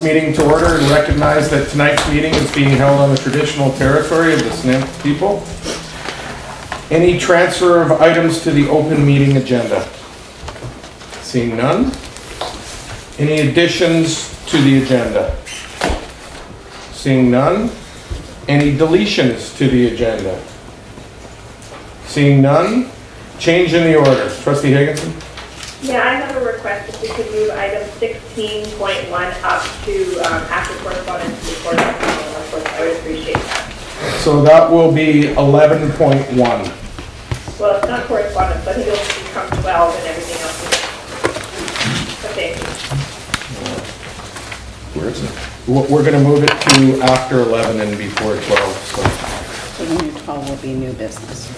Meeting to order and recognize that tonight's meeting is being held on the traditional territory of the Snip people. Any transfer of items to the open meeting agenda? Seeing none. Any additions to the agenda? Seeing none. Any deletions to the agenda? Seeing none. Change in the order. Trustee Higginson? Yeah, I have a request if we could move item 16.1 up to after correspondence before that. Of course, I would appreciate that. So that will be 11.1. Well, it's not correspondence, but it'll become 12 and everything else. Okay. Where is it? We're going to move it to after 11 and before 12. So then your 12 will be new business.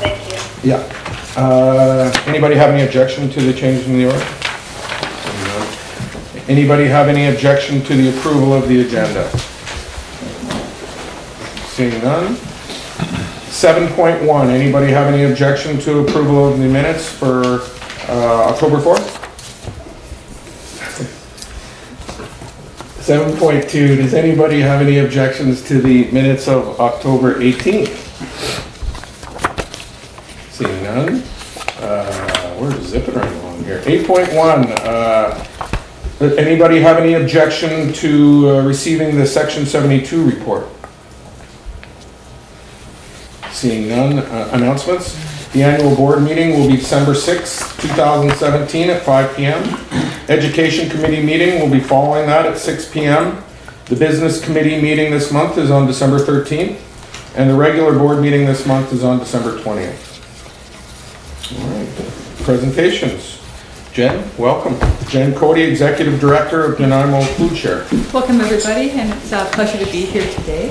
Thank you. Yeah. Anybody have any objection to the changes in the order? No. Anybody have any objection to the approval of the agenda? Seeing none. 7.1. Anybody have any objection to approval of the minutes for October 4th? 7.2. Does anybody have any objections to the minutes of October 18th? Seeing none. We're zipping right along here. 8.1. Anybody have any objection to receiving the Section 72 report? Seeing none. Announcements. The annual board meeting will be December 6th, 2017 at 5 p.m. Education committee meeting will be following that at 6 p.m. The business committee meeting this month is on December 13th, and the regular board meeting this month is on December 20th. All right. Presentations. Jen, welcome. Jen Cody, Executive Director of Nanaimo Food Share. Welcome everybody, and it's a pleasure to be here today.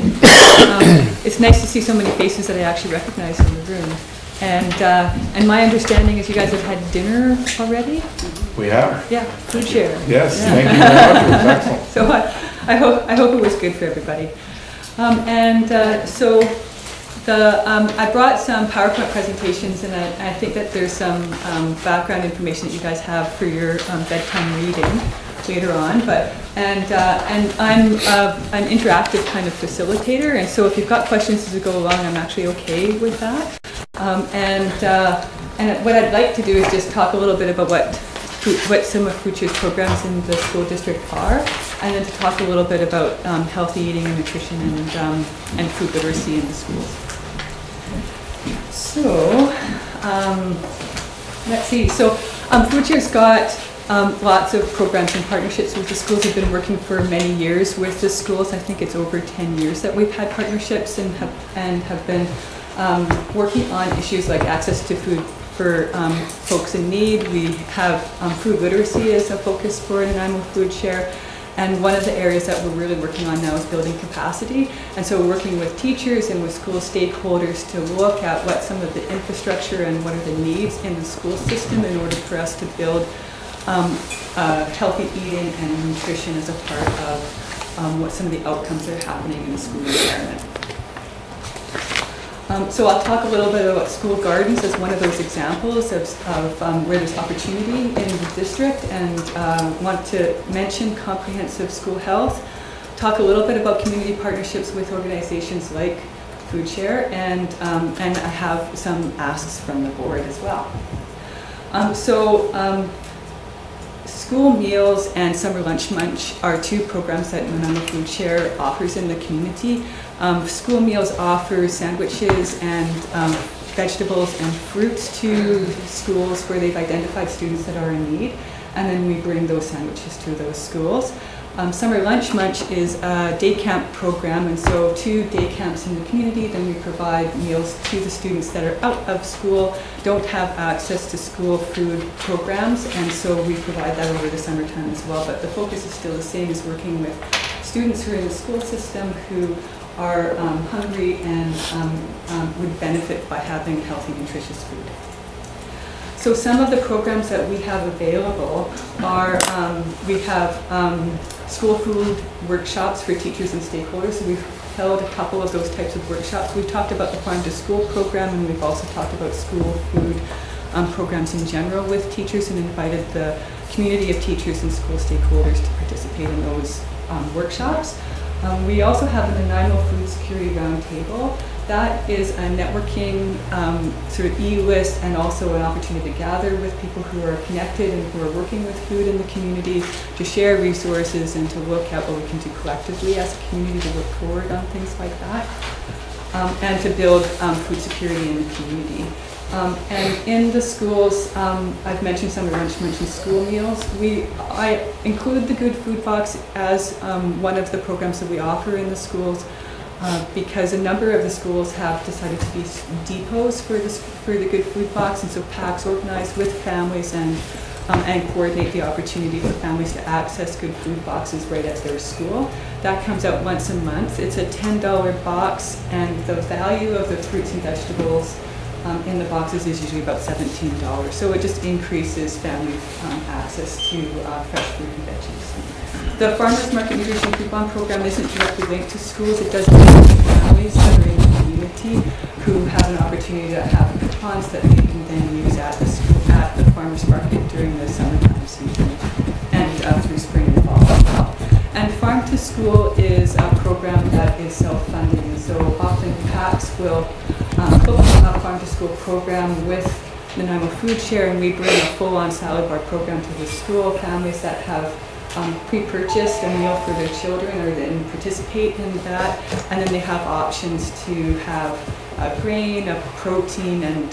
It's nice to see so many faces that I actually recognize in the room. And my understanding is you guys have had dinner already? We have. Yeah, Food Share. Yes, yeah. Thank you very much. It was excellent. So I hope it was good for everybody. I brought some PowerPoint presentations, and I think that there's some background information that you guys have for your bedtime reading later on. And I'm an interactive kind of facilitator, and so if you've got questions as we go along, I'm actually okay with that. And what I'd like to do is just talk a little bit about what some of Food Share's programs in the school district are, and then to talk a little bit about healthy eating and nutrition and food literacy in the schools. So, let's see. So, Food Share's got lots of programs and partnerships with the schools. We've been working for many years with the schools. I think it's over 10 years that we've had partnerships and have been working on issues like access to food for folks in need. We have food literacy as a focus for Nanaimo Food Share. And one of the areas that we're really working on now is building capacity. And so we're working with teachers and with school stakeholders to look at what some of the infrastructure and what are the needs in the school system in order for us to build healthy eating and nutrition as a part of what some of the outcomes that are happening in the school environment. So I'll talk a little bit about school gardens as one of those examples of where there's opportunity in the district, and want to mention comprehensive school health, talk a little bit about community partnerships with organizations like Food Share, and I have some asks from the board as well. School meals and summer lunch munch are two programs that Nanaimo Food Share offers in the community. School meals offer sandwiches and vegetables and fruits to schools where they've identified students that are in need, and then we bring those sandwiches to those schools. Summer Lunch Munch is a day camp program, and so 2 day camps in the community, then we provide meals to the students that are out of school, don't have access to school food programs, and so we provide that over the summertime as well. But the focus is still the same, as working with students who are in the school system who are hungry and would benefit by having healthy, nutritious food. So some of the programs that we have available are, we have school food workshops for teachers and stakeholders. So we've held a couple of those types of workshops. We've talked about the Farm to School program, and we've also talked about school food programs in general with teachers and invited the community of teachers and school stakeholders to participate in those workshops. We also have the Nanaimo Food Security Roundtable. That is a networking sort of e-list and also an opportunity to gather with people who are connected and who are working with food in the community, to share resources and to look at what we can do collectively as a community to look forward on things like that, and to build food security in the community. And in the schools, I've mentioned some of the mentioned school meals. I include the Good Food Box as one of the programs that we offer in the schools, because a number of the schools have decided to be depots for the Good Food Box, and so PACs organize with families and coordinate the opportunity for families to access Good Food Boxes right at their school. That comes out once a month. It's a $10 box, and the value of the fruits and vegetables in the boxes is usually about $17. So it just increases family access to fresh fruit and veggies. The Farmers Market Nutrition Coupon Program isn't directly linked to schools. It does link to families that are in the community who have an opportunity to have coupons that they can then use at the school, at the farmers market during the summertime season and through spring and fall as well. And Farm to School is a program that is self-funding, and so often PACs will book a Farm to School program with the Nanaimo Food Share, and we bring a full-on salad bar program to the school. Families that have pre-purchased a meal for their children or then participate in that, and then they have options to have a grain, a protein, and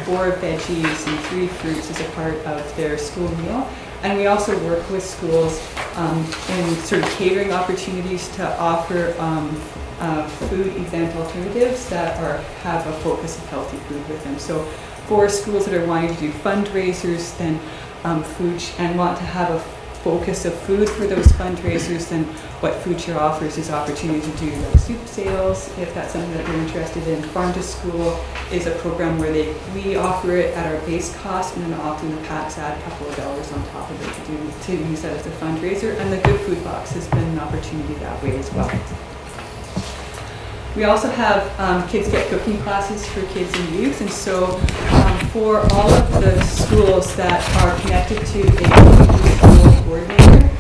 4 veggies and 3 fruits as a part of their school meal. And we also work with schools in sort of catering opportunities to offer food event alternatives that have a focus of healthy food with them. So for schools that are wanting to do fundraisers, then food and want to have a focus of food for those fundraisers, then what FoodShare offers is opportunity to do like soup sales, if that's something that they're interested in. Farm to School is a program where we offer it at our base cost, and then often the PACs add a couple of dollars on top of it to use that as a fundraiser. And the Good Food Box has been an opportunity that way as well. We also have Kids Get Cooking classes for kids and youth, and so for all of the schools that are connected to a school coordinator,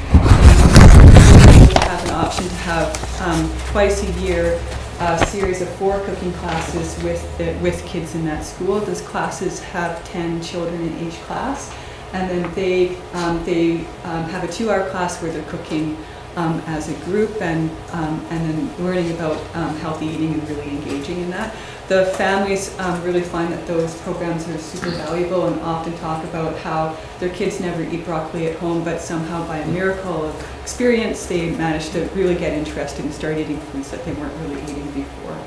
we have an option to have twice a year a series of 4 cooking classes with kids in that school. Those classes have 10 children in each class, and then they have a 2-hour class where they're cooking as a group and then learning about healthy eating and really engaging in that. The families really find that those programs are super valuable and often talk about how their kids never eat broccoli at home, but somehow by a miracle of experience they managed to really get interested and start eating foods that they weren't really eating before.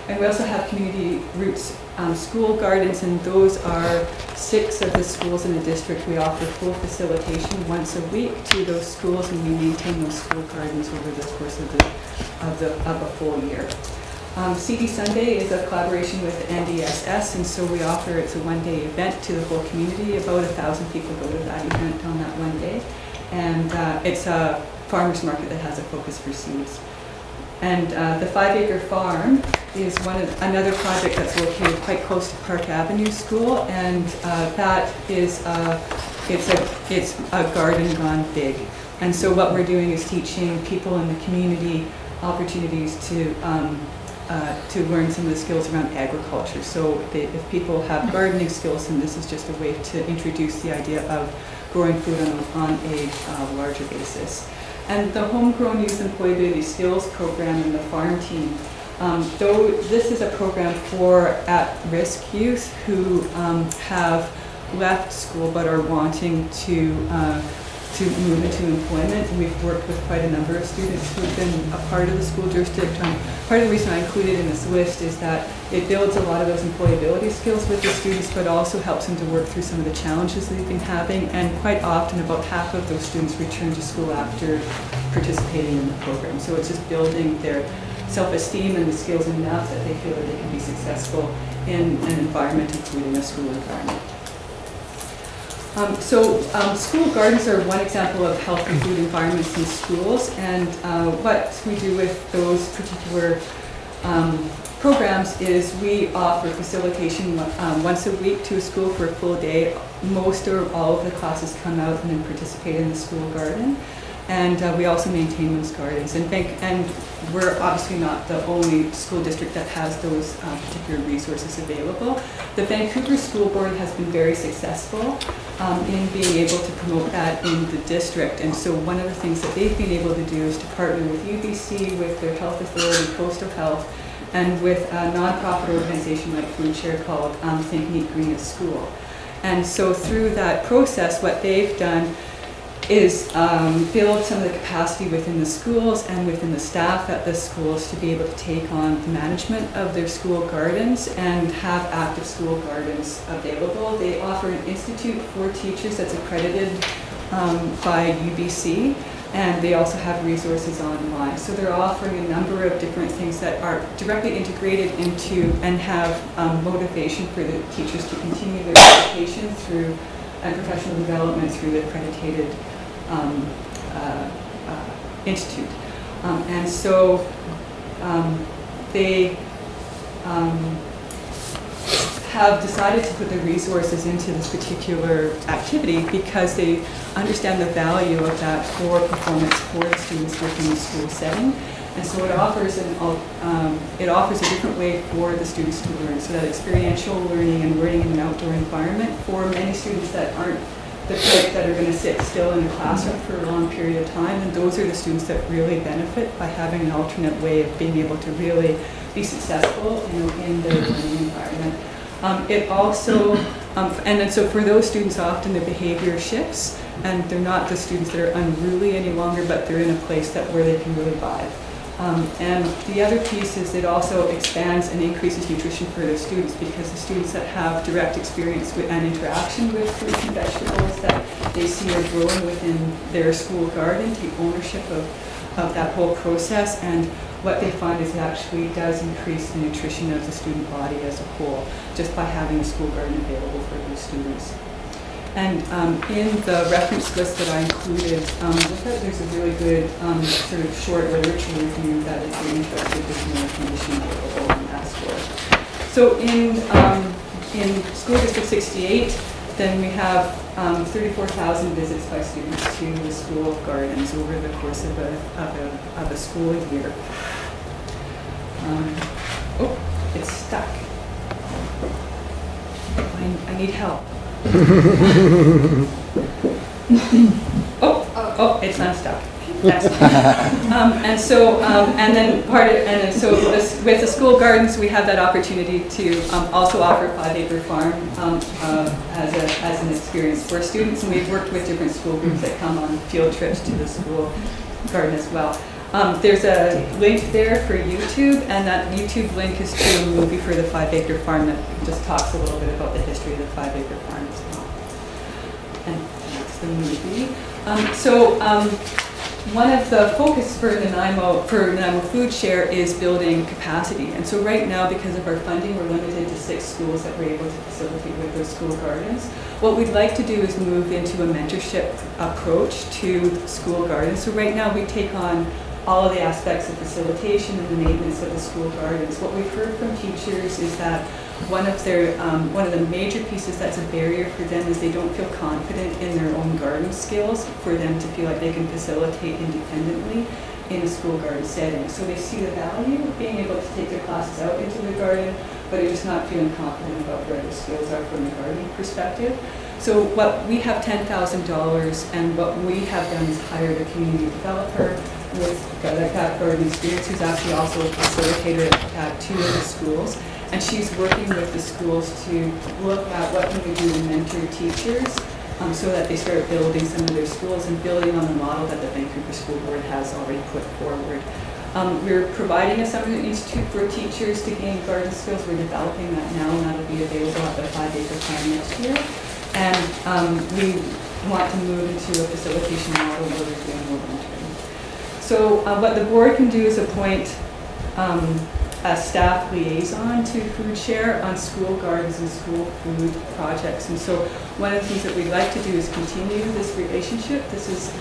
And we also have Community Roots school gardens, and those are 6 of the schools in the district. We offer full facilitation once a week to those schools, and we maintain those school gardens over the course of a full year. CD Sunday is a collaboration with NDSS, and so we offer, it's a 1-day event to the whole community. About 1,000 people go to that event on that 1 day, and it's a farmer's market that has a focus for seeds. And the 5-acre farm is another project that's located quite close to Park Avenue School, and that is it's a garden gone big. And so what we're doing is teaching people in the community opportunities to learn some of the skills around agriculture. So if people have gardening skills, then this is just a way to introduce the idea of growing food on a larger basis. And the Homegrown Youth Employability Skills Program and the Farm Team, though this is a program for at-risk youth who have left school but are wanting to move into employment. And we've worked with quite a number of students who have been a part of the school district. Part of the reason I included in this list is that it builds a lot of those employability skills with the students, but also helps them to work through some of the challenges they've been having. And quite often, about half of those students return to school after participating in the program. So it's just building their self-esteem and the skills enough that they feel that they can be successful in an environment, including a school environment. School gardens are one example of healthy food environments in schools, and what we do with those particular programs is we offer facilitation once a week to a school for a full day. Most or all of the classes come out and then participate in the school garden. And we also maintain those gardens. And we're obviously not the only school district that has those particular resources available. The Vancouver School Board has been very successful in being able to promote that in the district. And so one of the things that they've been able to do is to partner with UBC, with their health authority, Coastal Health, and with a nonprofit organization like Food Share called Think and Eat Green at School. And so through that process, what they've done is build some of the capacity within the schools and within the staff at the schools to be able to take on the management of their school gardens and have active school gardens available. They offer an institute for teachers that's accredited by UBC, and they also have resources online. So they're offering a number of different things that are directly integrated into and have motivation for the teachers to continue their education through and professional development through the accredited institute. And so they have decided to put the resources into this particular activity because they understand the value of that for performance for the students within the school setting. And so it offers a different way for the students to learn, so that experiential learning and learning in an outdoor environment for many students that aren't the type that are going to sit still in the classroom for a long period of time, and those are the students that really benefit by having an alternate way of being able to really be successful in their learning environment. It also, and then so for those students, often their behavior shifts, and they're not the students that are unruly any longer, but they're in a place where they can really vibe. And the other piece is it also expands and increases nutrition for the students, because the students that have direct experience with and interaction with fruits and vegetables that they see are growing within their school garden take ownership of that whole process, and what they find is it actually does increase the nutrition of the student body as a whole, just by having a school garden available for those students. And in the reference list that I included, there's a really good sort of short literature review that if you're interested, there's more information available on that score. So in School District 68, then we have 34,000 visits by students to the school gardens over the course of a school year. Oh, it's stuck. I need help. Oh, it's not stuck. That's and so with the school gardens, we have that opportunity to also offer 5-acre farm as an experience for students, and we've worked with different school groups that come on field trips to the school garden as well. There's a link there for YouTube, and that YouTube link is to a movie for the 5-acre farm that just talks a little bit about the history of the 5-acre farm as well. And that's the movie. One of the focus for Nanaimo Food Share is building capacity. And so right now, because of our funding, we're limited to 6 schools that we're able to facilitate with those school gardens. What we'd like to do is move into a mentorship approach to school gardens. So right now we take on all of the aspects of facilitation and the maintenance of the school gardens. What we've heard from teachers is that one of the major pieces that's a barrier for them is they don't feel confident in their own garden skills for them to feel like they can facilitate independently in a school garden setting. So they see the value of being able to take their classes out into the garden, but they're just not feeling confident about where their skills are from a gardening perspective. So what we have $10,000, and what we have done is hired a community developer with that garden experience, who's actually also a facilitator at 2 of the schools. And she's working with the schools to look at what can we do to mentor teachers so that they start building some of their schools and building on the model that the Vancouver School Board has already put forward. We're providing a summer institute for teachers to gain garden skills. We're developing that now, and that'll be available at the 5-acre farm next year. And we want to move into a facilitation model where we're doing more mentoring. So what the board can do is appoint a staff liaison to Food Share on school gardens and school food projects. And so one of the things that we'd like to do is continue this relationship. This is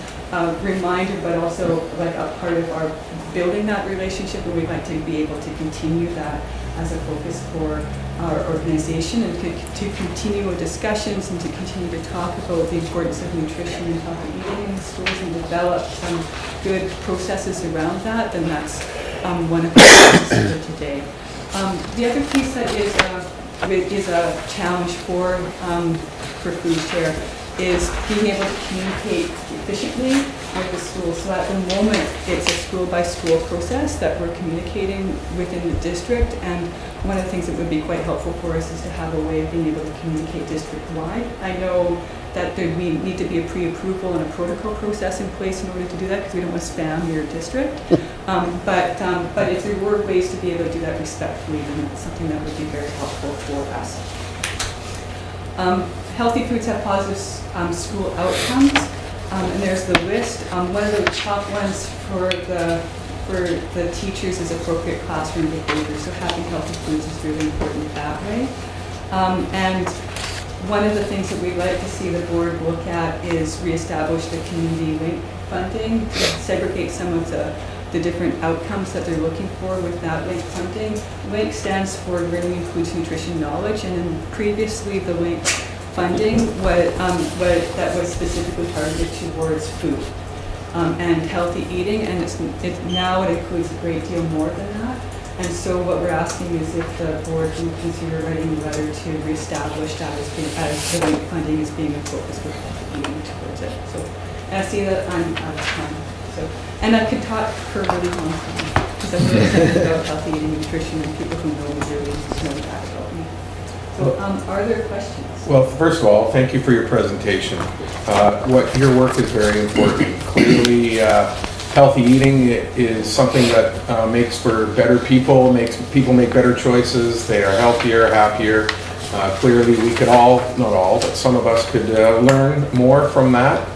reminder, but also like a part of our building that relationship, and we'd like to be able to continue that as a focus for our organization, and to continue our discussions and to continue to talk about the importance of nutrition and healthy eating in the schools and develop some good processes around that, then that's one of the pieces for today. The other piece that is a challenge for Food Share is being able to communicate efficiently with the school. So at the moment, it's a school-by-school process that we're communicating within the district, and one of the things that would be quite helpful for us is to have a way of being able to communicate district-wide. I know that there need to be a pre-approval and a protocol process in place in order to do that, because we don't want to spam your district. But if there were ways to be able to do that respectfully, then that's something that would be very helpful for us. Healthy foods have positive school outcomes, and there's the list. One of the top ones for the teachers is appropriate classroom behavior. So having healthy foods is really important that way. And one of the things that we'd like to see the board look at is reestablish the community link funding, to segregate some of the different outcomes that they're looking for with that link funding. LINK stands for Learning Includes Nutrition Knowledge, and then previously the LINK funding that was specifically targeted towards food and healthy eating, and now it includes a great deal more than that. And so what we're asking is if the board would consider writing a letter to reestablish that as the LINK funding is being a focus with healthy eating towards it. So, and I see that I'm out of time. So, and I could talk for a really long time because I'm really excited about healthy eating and nutrition, and people who know me really know that about me. So, are there questions? Well, first of all, thank you for your presentation. Your work is very important. Clearly, healthy eating is something that makes for better people, makes people make better choices. They are healthier, happier. Clearly, we could all, not all, but some of us could learn more from that.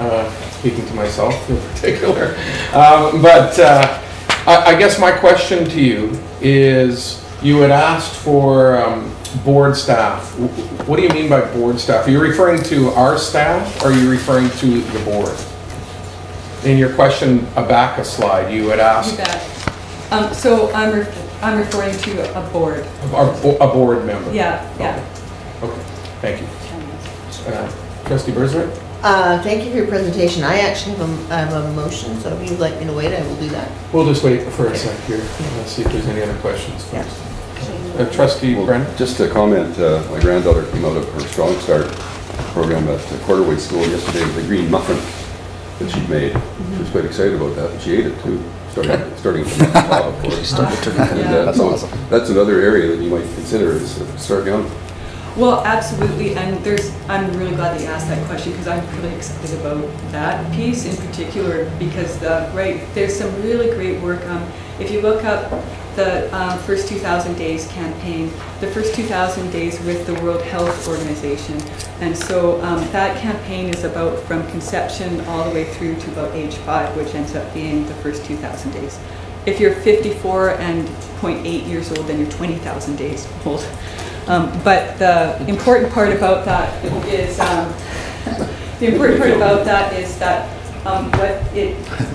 Speaking to myself in particular. I guess my question to you is, you had asked for board staff. What do you mean by board staff? Are you referring to our staff, or are you referring to the board? In your question back a slide, you had asked. You bet. So I'm referring to a board. A board member. Yeah. Okay. Thank you. Trustee Burswick? Thank you for your presentation. I actually have a motion, so if you'd like me to wait, I will do that. We'll just wait for a sec here. Let's see if there's any other questions first. Trustee Brennan? Just to comment, my granddaughter came out of her Strong Start program at Quarterway School yesterday with a green muffin that she'd made. She was quite excited about that, and she ate it too, starting from the top, of course. That's awesome. That's another area that you might consider is start young. Well, absolutely, and I'm really glad that you asked that question, because I'm really excited about that piece in particular, because there's some really great work. If you look up the First 2,000 Days campaign, the First 2,000 Days with the World Health Organization, and so that campaign is about from conception all the way through to about age 5, which ends up being the first 2,000 days. If you're 54 and 0.8 years old, then you're 20,000 days old. But the important part about that is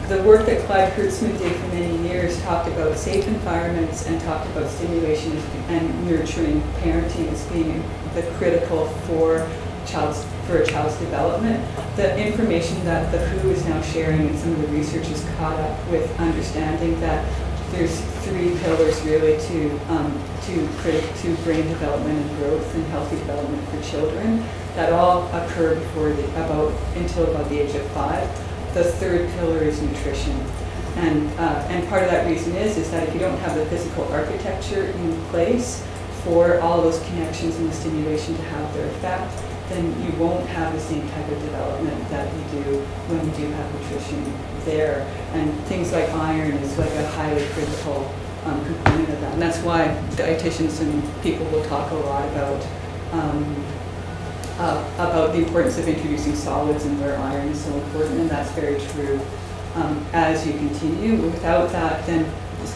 the work that Clive Kurtzman did for many years talked about safe environments and talked about stimulation and nurturing parenting as being the critical for a child's development. The information that the WHO is now sharing and some of the research is caught up with understanding that there's 3 pillars really to brain development and growth and healthy development for children that all occur until about the age of 5. The 3rd pillar is nutrition, and part of that reason is that if you don't have the physical architecture in place for all those connections and the stimulation to have their effect, then you won't have the same type of development that you do when you do have nutrition there. And things like iron is like a highly critical component of that. And that's why dietitians and people will talk a lot about the importance of introducing solids and where iron is so important, and that's very true as you continue. Without that, then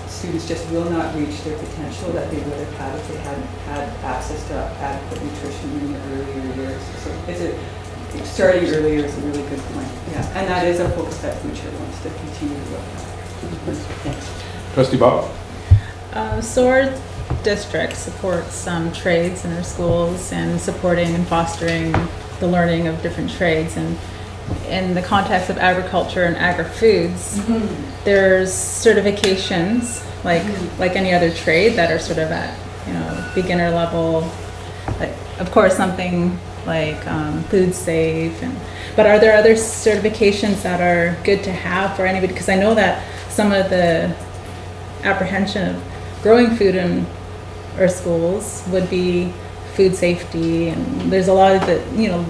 students just will not reach their potential that they would have had if they hadn't had access to adequate nutrition in the earlier years. So starting earlier is a really good point. Yeah, and that is a focus that Food Share wants to continue to look at. Thanks. Trustee Bob? So our district supports trades in our schools and supporting and fostering the learning of different trades. And in the context of agriculture and agri-foods, there's certifications like any other trade that are sort of at beginner level. Like, of course, something like food safe. But are there other certifications that are good to have for anybody? Because I know that some of the apprehension of growing food in our schools would be food safety, and there's a lot of the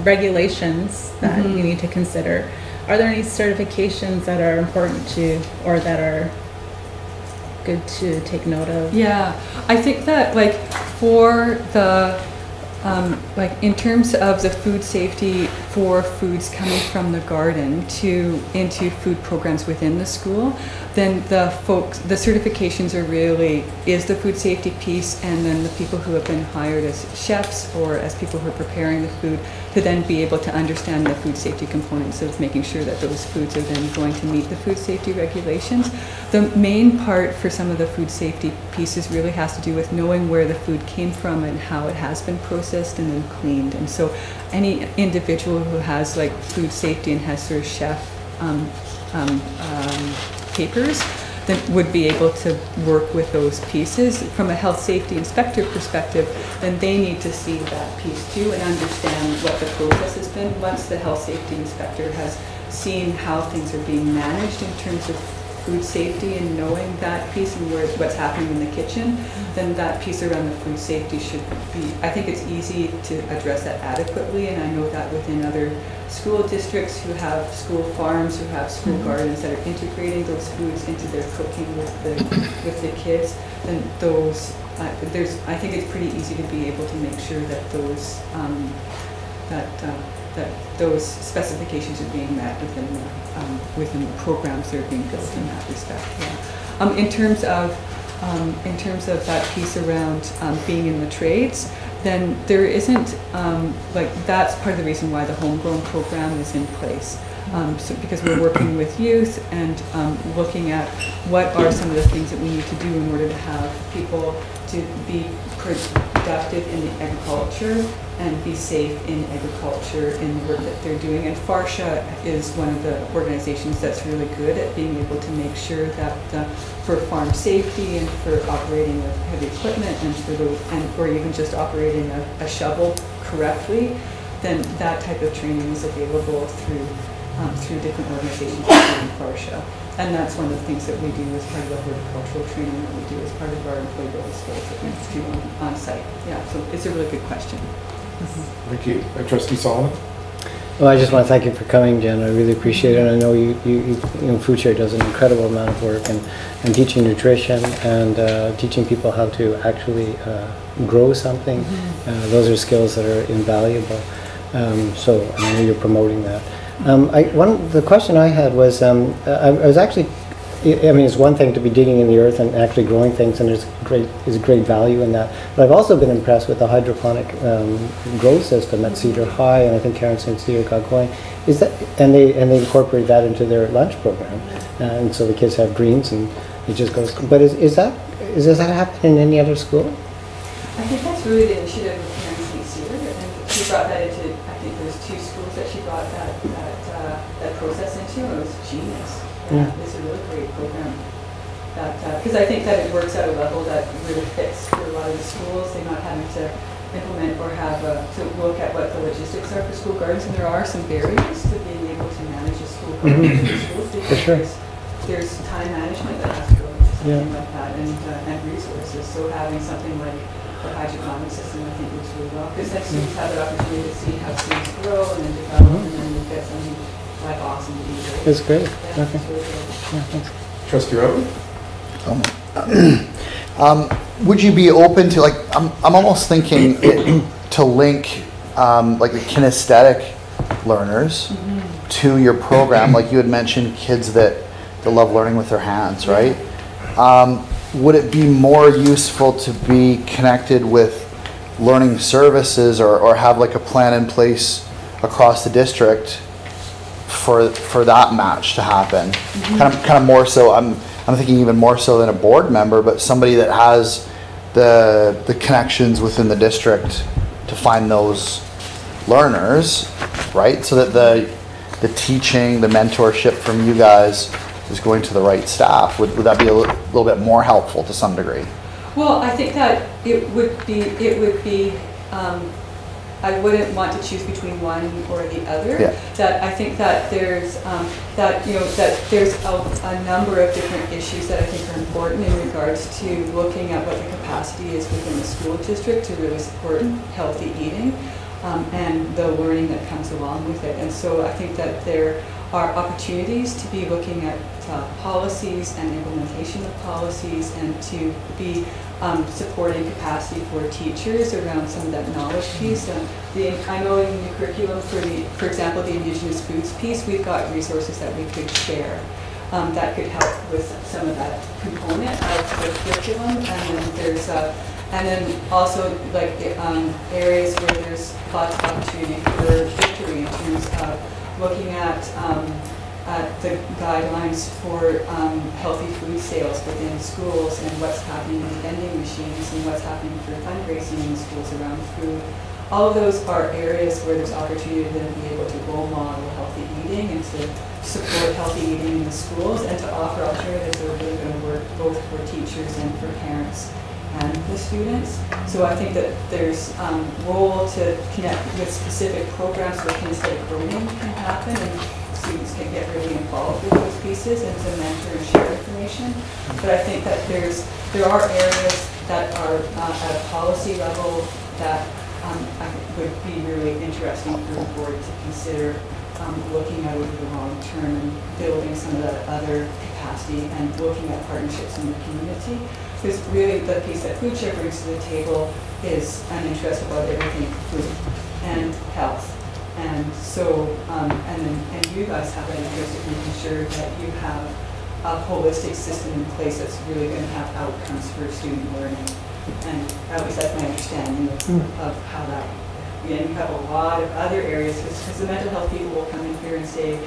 regulations that you need to consider. Are there any certifications that are important to, or that are good to take note of? Yeah, I think that for the in terms of the food safety for foods coming from the garden into food programs within the school, then the certifications is the food safety piece, and then the people who have been hired as chefs or as people who are preparing the food to then be able to understand the food safety components of making sure that those foods are then going to meet the food safety regulations. The main part for some of the food safety pieces really has to do with knowing where the food came from and how it has been processed and then cleaned. And so any individual who has food safety and has sort of chef papers that would be able to work with those pieces. From a health safety inspector perspective, then they need to see that piece too and understand what the process has been. Once the health safety inspector has seen how things are being managed in terms of food safety and knowing that piece and what's happening in the kitchen, then that piece around the food safety should be, I think it's easy to address that adequately, and I know that within other school districts who have school farms, who have school gardens that are integrating those foods into their cooking with the kids, then those, I think it's pretty easy to be able to make sure that those that those specifications are being met within the programs that are being built in that respect. Yeah. In terms of that piece around being in the trades, then there isn't that's part of the reason why the Homegrown program is in place. Because we're working with youth and looking at what are some of the things that we need to do in order to have people to be productive in the agriculture and be safe in agriculture in the work that they're doing. And FARSHA is one of the organizations that's really good at being able to make sure that for farm safety and for operating with heavy equipment and for or even just operating a shovel correctly, then that type of training is available through different organizations, including FARSHA. And that's one of the things that we do as part of the horticultural training that we do as part of our employability skills that we do on site. Yeah, so it's a really good question. Thank you. Trustee Solomon? Well, I just want to thank you for coming, Jen. I really appreciate it. I know you Food Share does an incredible amount of work and teaching nutrition and teaching people how to actually grow something. Those are skills that are invaluable. So I know you're promoting that. The question I had was, I was actually, I mean, it's one thing to be digging in the earth and actually growing things, and there's great value in that. But I've also been impressed with the hydroponic grow system at Cedar High, and I think Karen St. Cedar got going. Is that, and they incorporate that into their lunch program, and so the kids have greens, and it just goes. But does that happen in any other school? I think that's really the initiative of Karen St. Cedar, and she brought that into. I think there's 2 schools that she brought that process into. It was genius. Yeah. It's a really great program. Because I think that it works at a level that really fits for a lot of the schools. They're not having to implement or have to look at what the logistics are for school gardens, and there are some barriers to being able to manage a school garden in the schools because For sure. there's time management that has to go into something like that, and resources. So having something like the hydroponic system, I think, works really well, because then students have the opportunity to see how seeds grow and then develop, and then you get something like awesome to eat. Right? It's great. Yeah, Okay. it's really good. Yeah, thanks. Trustee Rowe? Would you be open to, I'm almost thinking to link like the kinesthetic learners to your program, like you had mentioned kids that love learning with their hands, right? Would it be more useful to be connected with learning services or have like a plan in place across the district for that match to happen. Kind of more so, I'm thinking even more so than a board member, but somebody that has the connections within the district to find those learners, right? So that the teaching, the mentorship from you guys is going to the right staff. Would that be a little bit more helpful to some degree? Well, I think that it would be, I wouldn't want to choose between one or the other. Yeah. That I think that there's that there's a number of different issues that I think are important in regards to looking at what the capacity is within the school district to really support healthy eating and the learning that comes along with it. And so I think that there are opportunities to be looking at policies and implementation of policies, and to be supporting capacity for teachers around some of that knowledge piece. I know in the curriculum for example, the Indigenous foods piece, we've got resources that we could share that could help with some of that component of the curriculum. And then also like areas where there's lots of opportunity for victory in terms of looking at the guidelines for healthy food sales within schools, and what's happening in vending machines, and what's happening for fundraising in schools around food. All of those are areas where there's opportunity to then be able to role model healthy eating and to support healthy eating in the schools, and to offer alternatives that are really going to work both for teachers and for parents and the students. So I think that there's role to connect with specific programs where kinesthetic learning can happen, and students can get really involved with those pieces and to mentor and share information. But I think that there are areas that are at a policy level that I think would be really interesting for the board to consider looking at over the long term, and building some of that other capacity and looking at partnerships in the community. Because really the piece that Food Share brings to the table is an interest about everything food and health. And so, and you guys have an interest in making sure that you have a holistic system in place that's really going to have outcomes for student learning. And at least that's my understanding of how that, you have a lot of other areas, because the mental health people will come in here and say,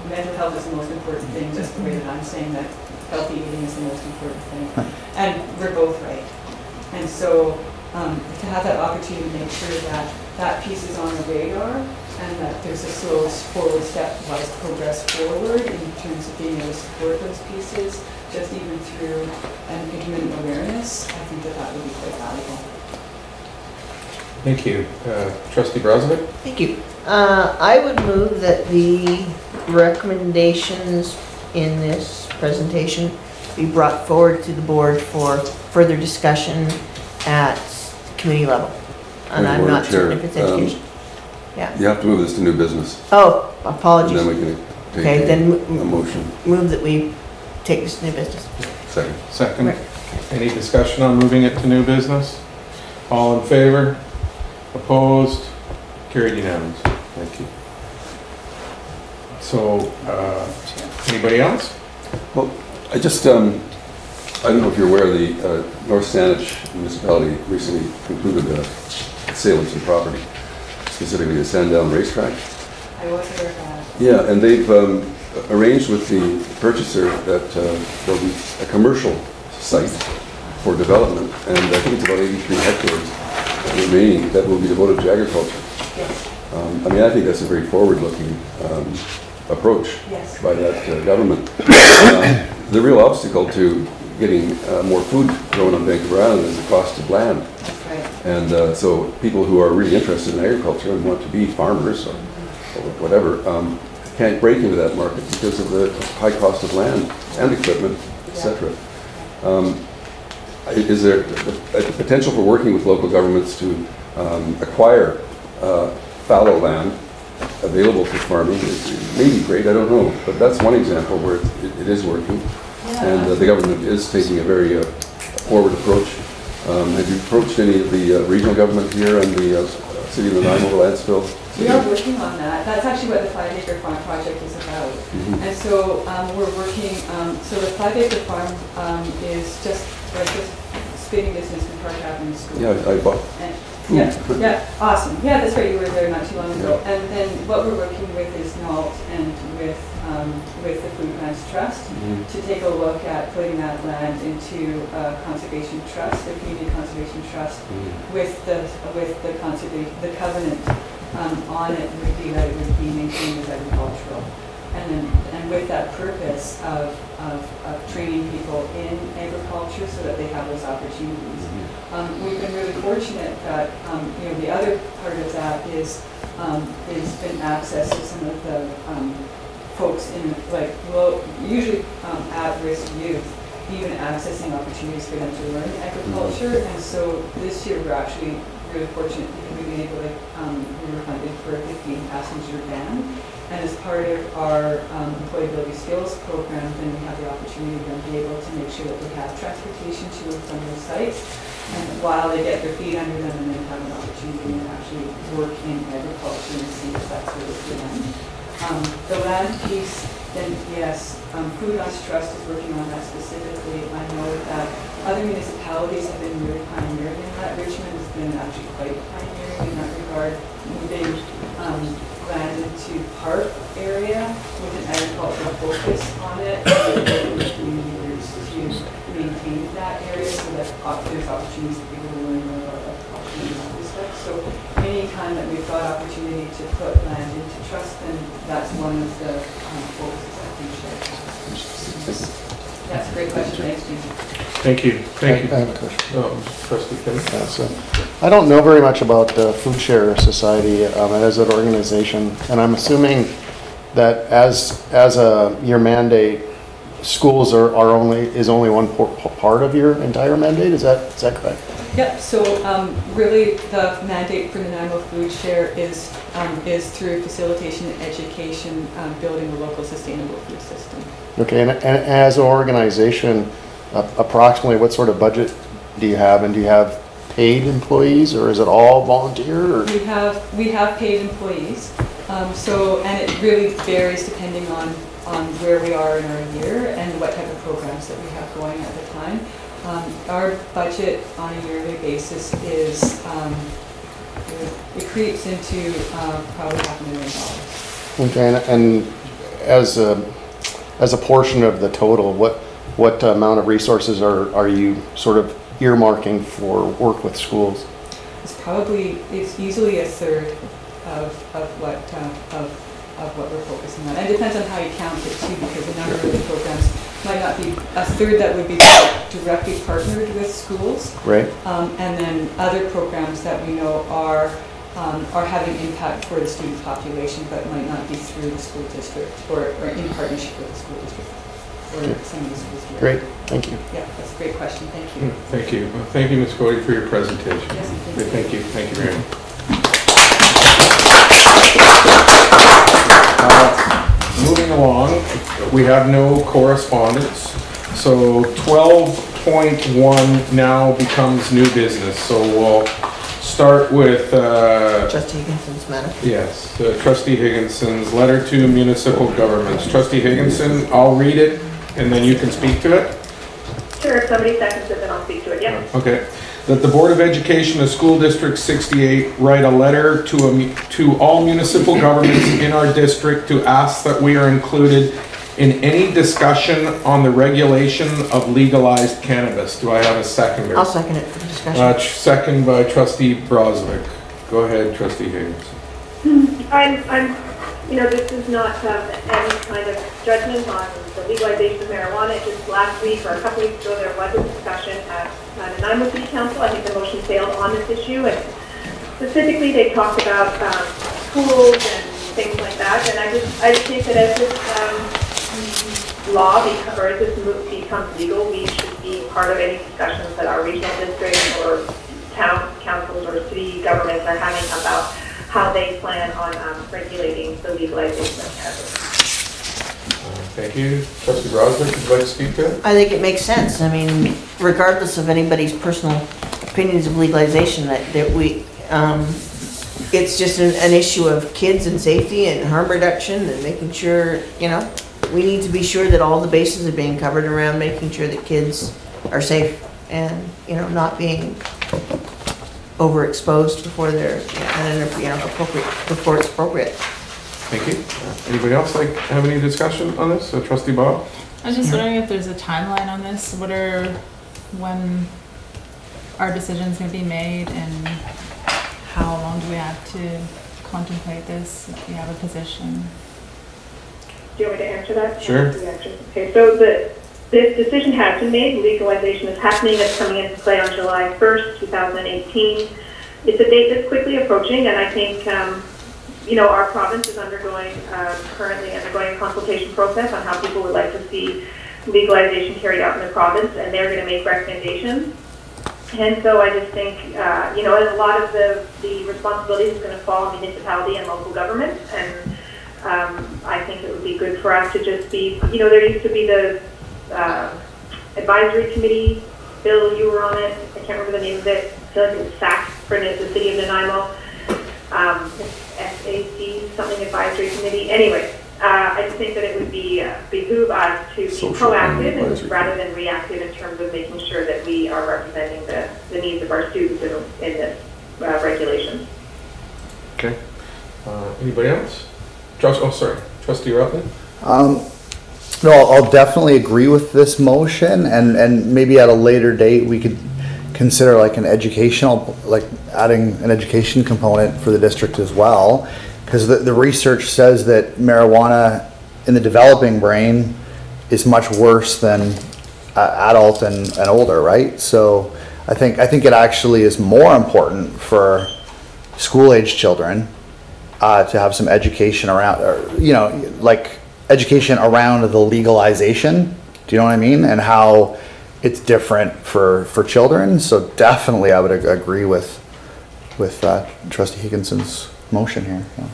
mental health is the most important thing, just the way that I'm saying that healthy eating is the most important thing. And we're both right. And so to have that opportunity to make sure that that piece is on the radar, and that there's a slow forward stepwise progress forward in terms of being able to support those pieces, just even through an intermittent awareness, I think that would be quite valuable. Thank you. Trustee Brozovic? Thank you. I would move that the recommendations in this presentation be brought forward to the board for further discussion at committee level. And I'm not certain if it's education. Yeah. You have to move this to new business. Oh, apologies. And then we can Okay, take then a motion. move that we take this to new business. Second. Second. Right. Any discussion on moving it to new business? All in favor? Opposed? Carried unanimously. Thank you. So, anybody else? Well, I just, I don't know if you're aware, the North Saanich municipality recently concluded a sale of some property, specifically the Sandown racetrack. I was aware of that. Yeah, and they've arranged with the purchaser that there'll be a commercial site for development, and I think it's about 83 hectares remaining that will be devoted to agriculture. Yes. I mean, I think that's a very forward-looking approach Yes. by that government. The real obstacle to getting more food grown on Vancouver Island is the cost of land. That's right. And so people who are really interested in agriculture and want to be farmers or whatever can't break into that market because of the high cost of land and equipment, etc. Is there a potential for working with local governments to acquire fallow land available for farming? It may be great, I don't know, but that's one example where it is working. Yeah. And the government is taking a very forward approach. Have you approached any of the regional government here and the City of Nanaimo, land spill? We are working on that. That's actually what the 5-acre farm project is about. And so we're working, so the 5-acre farm is just spinning distance from Park Avenue School. Yeah, I bought. Yeah, awesome. Yeah, that's right, you were there not too long ago. And then what we're working with is NALT and with the Food Lands Trust to take a look at putting that land into a conservation trust, a community conservation trust, with the covenant on it would be that it would be maintained as agricultural. And with that purpose of training people in agriculture so that they have those opportunities. We've been really fortunate that the other part of that is been access to some of the folks in usually at-risk youth, even accessing opportunities for them to learn agriculture. And so this year we're actually really fortunate because we've been able to, we were funded for a 15-passenger van. And as part of our employability skills program, then we have the opportunity to be able to make sure that they have transportation to and from those sites, and while they get their feet under them and then have an opportunity to actually work in agriculture and see if that's really for them. The land piece, then yes, Food Lands Trust is working on that specifically. I know that other municipalities have been really pioneering in that. Richmond has been actually quite pioneering in that regard, moving land into park area with an agricultural focus on it, and working with community groups to maintain that area so that there's opportunities for people to learn more about agriculture and that respect. So anytime that we've got opportunity to put land into trust, then that's one of the focuses I think should. That's a great question. Thanks, Jim. Thank you. Thank you. I have a question. Trustee Kim. So, I don't know very much about the Food Share Society as an organization, and I'm assuming that as your mandate, schools is only one part of your entire mandate. Is that correct? Yep. So really, the mandate for the Nanaimo Food Share is through facilitation and education, building a local sustainable food system. Okay, and as an organization, approximately what sort of budget do you have, and do you have paid employees, or is it all volunteer? Or? We have paid employees, and it really varies depending on where we are in our year and what type of programs that we have going at the time. Our budget on a yearly basis is it creeps into probably $500,000. Okay, and as a portion of the total, what amount of resources are you sort of earmarking for work with schools? It's easily a third of what we're focusing on. And it depends on how you count it too, because a number of the programs might not be a third that would be directly partnered with schools. Right. And then other programs that we know are having impact for the student population, but might not be through the school district or in partnership with the school district or some of the schools here. Great, thank you. Yeah, that's a great question. Thank you. Thank you. Well, thank you, Ms. Cody, for your presentation. Yes, thank you. Thank you very much. Moving along, we have no correspondence. So 12.1 now becomes new business. So we'll start with Trustee Higginson's matter. Yes, Trustee Higginson's letter to municipal governments. Trustee Higginson, I'll read it and then you can speak to it. Sure, if somebody seconds it, then I'll speak to it, yeah. Okay. That the Board of Education of School District 68 write a letter to all municipal governments in our district to ask that we are included in any discussion on the regulation of legalized cannabis. Do I have a seconder? I'll second it for the discussion. Second by Trustee Broswick. Go ahead, Trustee Higginson. This is not any kind of judgment on the legalization of marijuana. Just last week or a couple weeks ago, there was a discussion at the Nanaimo City Council. I think the motion failed on this issue, and specifically they talked about schools and things like that. And I just think that as this law as this becomes legal, we should be part of any discussions that our regional districts or town councils or city governments are having about how they plan on regulating the legalization of cannabis. Thank you. Trustee Broswick, would you like to speak to it? I think it makes sense. I mean, regardless of anybody's personal opinions of legalization, it's just an issue of kids and safety and harm reduction and making sure, we need to be sure that all the bases are being covered around making sure that kids are safe and, not being overexposed before they're, appropriate, before it's appropriate. Thank you. Anybody else have any discussion on this? Trustee Bob? I was just wondering if there's a timeline on this. When our decision's going to be made, and how long do we have to contemplate this if we have a position? Do you want me to answer that? Sure. Okay, so the decision has been made. Legalization is happening. It's coming into play on July 1st, 2018. It's a date that's quickly approaching, and I think, our province is currently undergoing a consultation process on how people would like to see legalization carried out in the province, and they're going to make recommendations. And so I just think, a lot of the responsibility is going to fall on municipality and local government, and I think it would be good for us to just be, there used to be the advisory committee. Bill, you were on it. I can't remember the name of it. I feel like it was SAC for the city of Nanaimo. SAC, something advisory committee. Anyway, I just think that it would behoove us to be proactive rather than reactive in terms of making sure that we are representing the needs of our students in this regulation. Okay. Anybody else? Trustee Rutland? No, I'll definitely agree with this motion, and maybe at a later date we could consider an educational, adding an education component for the district as well, because the research says that marijuana in the developing brain is much worse than adult and older, right? So I think it actually is more important for school-age children to have some education around, education around the legalization. Do you know what I mean? And how it's different for children. So definitely I would agree with Trustee Higginson's motion here. Yeah.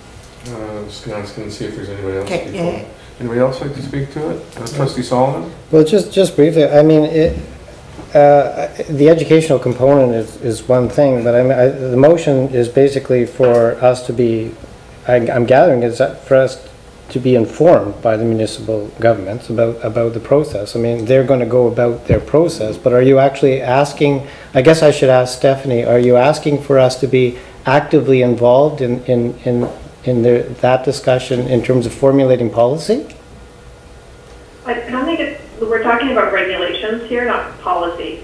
I'm just going to see if there's anybody else. Okay, yeah. Anybody else like to speak to it? Trustee Solomon? Well, just briefly, I mean, the educational component is one thing, but the motion is basically for us to be, I'm gathering, is that for us to be informed by the municipal governments about the process. I mean, they're going to go about their process, but are you actually asking, I guess I should ask Stephanie, are you asking for us to be actively involved in that discussion in terms of formulating policy? I don't think we're talking about regulations here, not policy.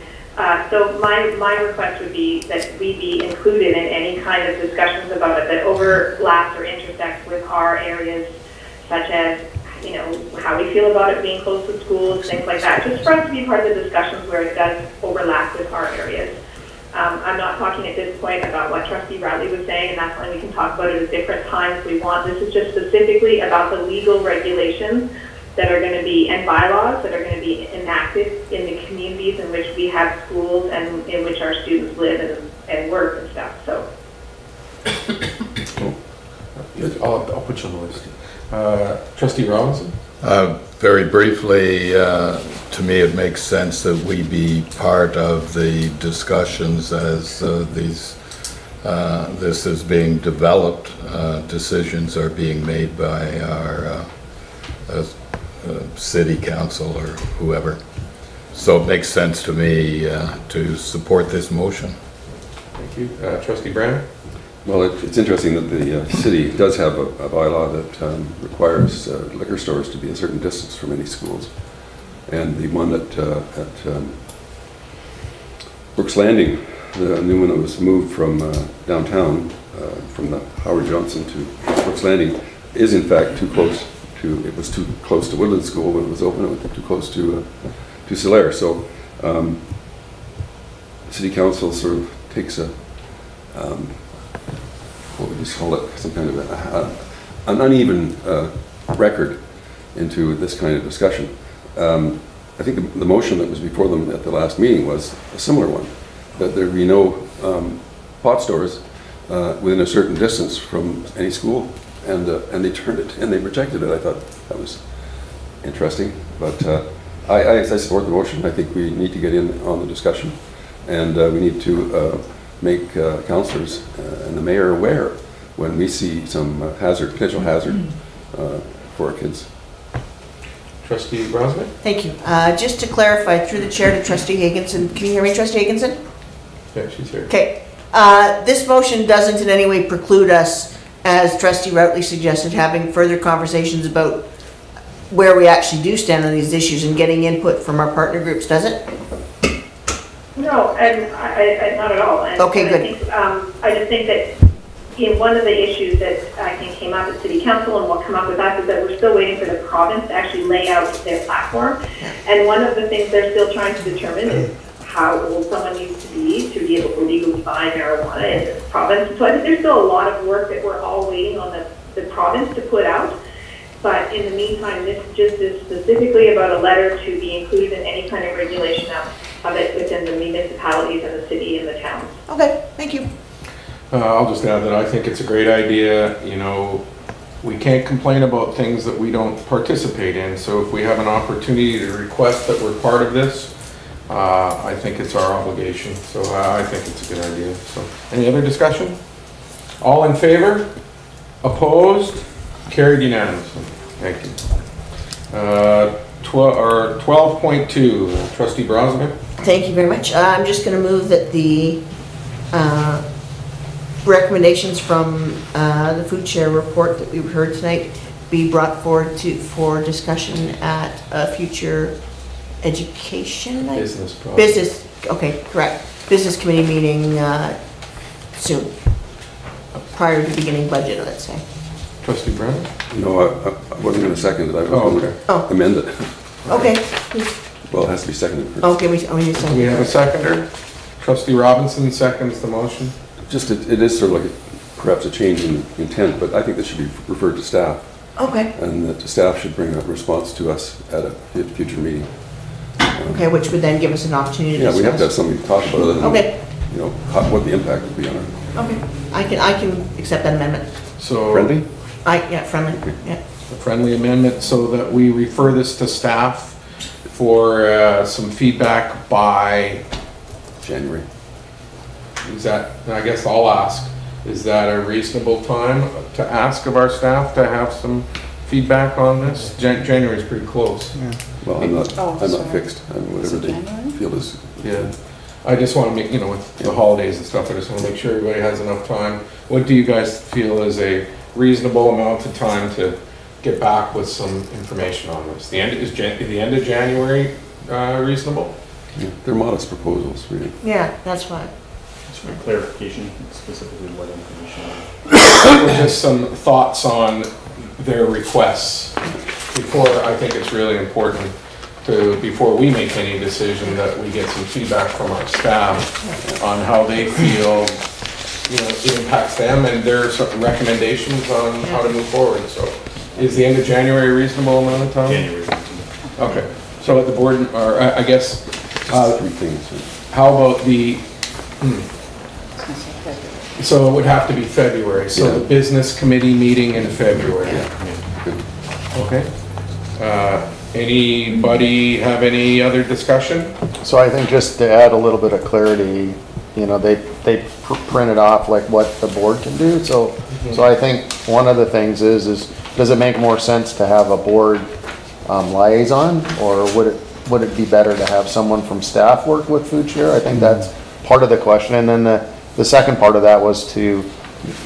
So my request would be that we be included in any kind of discussions about it that overlaps or intersects with our areas, such as, how we feel about it being close to schools, things like that. Just for us to be part of the discussions where it does overlap with our areas. I'm not talking at this point about what Trustee Bradley was saying, and that's why we can talk about it at different times if we want. This is just specifically about the legal regulations that are going to be, and bylaws that are going to be enacted in the communities in which we have schools and in which our students live and work and stuff. So I'll put you on the list. Trustee Robinson? Very briefly, to me it makes sense that we be part of the discussions as this is being developed. Decisions are being made by our city council or whoever. So it makes sense to me to support this motion. Thank you. Trustee Brown? Well, it's interesting that the city does have a bylaw that requires liquor stores to be a certain distance from any schools. And the one at Brooks Landing, the new one that was moved from downtown, from the Howard Johnson to Brooks Landing, is in fact too close to, it was too close to Woodland School when it was open, it was too close to Solaire. So the city council sort of takes a, what would you call it, some kind of an uneven record into this kind of discussion. I think the motion that was before them at the last meeting was a similar one, that there be no pot stores within a certain distance from any school, and they turned it, and they rejected it. I thought that was interesting, but I support the motion. I think we need to get in on the discussion, and we need to make councillors and the mayor aware when we see some potential hazard for our kids. Trustee Brosnan? Thank you. Just to clarify, through the chair to Trustee Higginson, can you hear me, Trustee Higginson? Yeah, she's here. Okay. This motion doesn't in any way preclude us, as Trustee Routley suggested, having further conversations about where we actually do stand on these issues and getting input from our partner groups, does it? No, and I not at all. And Okay, good. I think, I just think that one of the issues that I think came up at City Council and will come up with us is that we're still waiting for the province to actually lay out their platform. And one of the things they're still trying to determine is how old someone needs to be able to legally buy marijuana in this province. So I think there's still a lot of work that we're all waiting on the province to put out. But in the meantime, this just is specifically about a letter to be included in any kind of regulation of it within the municipalities and the city and the towns. Okay, thank you. I'll just add that I think it's a great idea. You know, we can't complain about things that we don't participate in. So if we have an opportunity to request that we're part of this, I think it's our obligation. So I think it's a good idea. So any other discussion? All in favor? Opposed? Carried unanimously. Thank you. 12.2, Trustee Brosnan. Thank you very much. I'm just going to move that the recommendations from the food share report that we heard tonight be brought forward for discussion at a future education night? Business, okay, correct. Business committee meeting soon, prior to beginning budget, let's say. Trustee Brown? No, I wasn't going to second it. I was going to amend it. Okay. Well, it has to be seconded first. Okay, we need a second. We have a seconder. Trustee Robinson seconds the motion. Just, it is sort of like perhaps a change in intent, but I think this should be referred to staff. Okay. And that the staff should bring a response to us at a future meeting. Okay, which would then give us an opportunity to discuss. Yeah, we have to have something to talk about other than, okay, you know, what the impact would be on it. Okay, I can accept that amendment. So friendly? Yeah, friendly. Yeah. A friendly amendment so that we refer this to staff for some feedback by January. Is that, I guess I'll ask, is that a reasonable time to ask of our staff to have some feedback on this? January is pretty close. Yeah. Well, I'm not fixed. I mean, whatever they feel is. Yeah. I just want to make, you know, with the holidays and stuff, I just want to make sure everybody has enough time. What do you guys feel is a reasonable amount of time to get back with some information on this? The end of January reasonable? Yeah, they're modest proposals, really. Yeah, that's fine. Just for clarification, specifically what information? Just some thoughts on their requests before. I think it's really important before we make any decision that we get some feedback from our staff on how they feel, you know, it impacts them and their recommendations on how to move forward. So is the end of January a reasonable amount of time? January. Okay. So at the board, or I guess, three things. how about the, so it would have to be February. So the business committee meeting in February. Yeah. Okay. Anybody have any other discussion? So I think just to add a little bit of clarity, you know, they printed off like what the board can do. So I think one of the things is does it make more sense to have a board liaison, or would it be better to have someone from staff work with food share? I think that's part of the question. And then the second part of that was to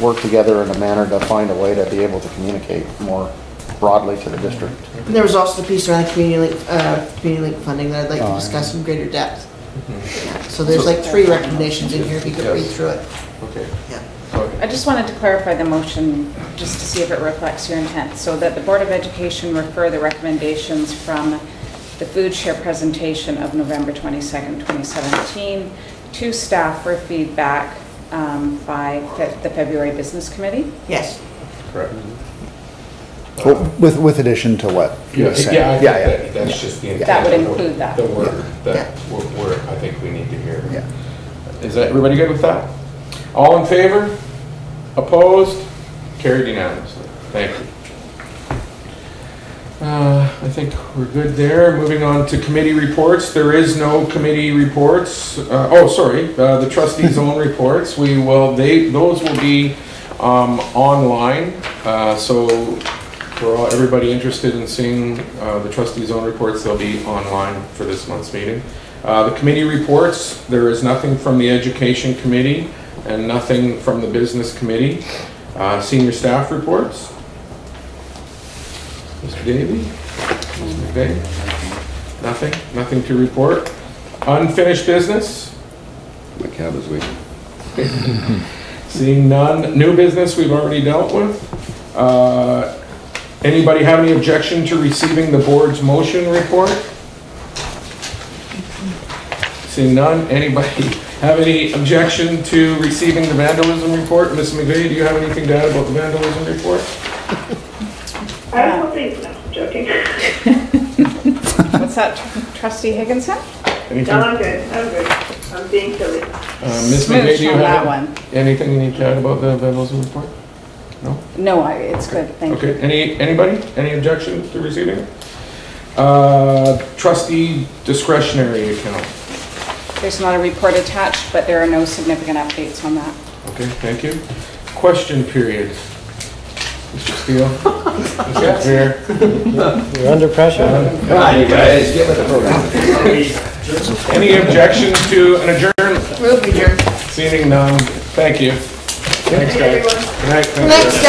work together in a manner to find a way to be able to communicate more broadly to the district. And there was also the piece around community link funding that I'd like to discuss in greater depth. Yeah. So there's like 3 recommendations in here if you could read through it. Okay. Yeah. I just wanted to clarify the motion, just to see if it reflects your intent, so that the Board of Education refer the recommendations from the food share presentation of November 22nd, 2017 to staff for feedback by the February Business Committee? Yes. Correct. With addition to what? Yes. That's just the intent. That would include that. The word that I think we need to hear. Yeah. Is that everybody good with that? All in favor? Opposed? Carried unanimously. Thank you. I think we're good there. Moving on to committee reports. There is no committee reports. The trustees' own reports. Those will be online. So for everybody interested in seeing the trustees' own reports, they'll be online for this month's meeting. The committee reports. There is nothing from the Education Committee. and nothing from the business committee. Senior staff reports. Mr. Davey? Ms. McVeigh? Nothing to report. Unfinished business? My cab is waiting. Seeing none. New business we've already dealt with. Anybody have any objection to receiving the board's motion report? Seeing none. Anybody have any objection to receiving the vandalism report? Ms. McVeigh, do you have anything to add about the vandalism report? I have nothing, no, I'm joking. What's that, Trustee Higginson? Anything? No, I'm good. I'm being silly. Ms. McVeigh, do you Smooch on that have one. anything you need to add about the vandalism report? No? No, it's good, thank you. Okay, anybody? Any objection to receiving it? Trustee discretionary account. There's not a report attached, but there are no significant updates on that. Okay, thank you. Question period. Mr. Steele? Mr. Fair? You're under pressure. Come on, you guys, get with the program. Any objection to an adjournment? We'll be adjourned. Seeing none, thank you. Thanks, guys. everyone. Good night. Thanks, Next guys.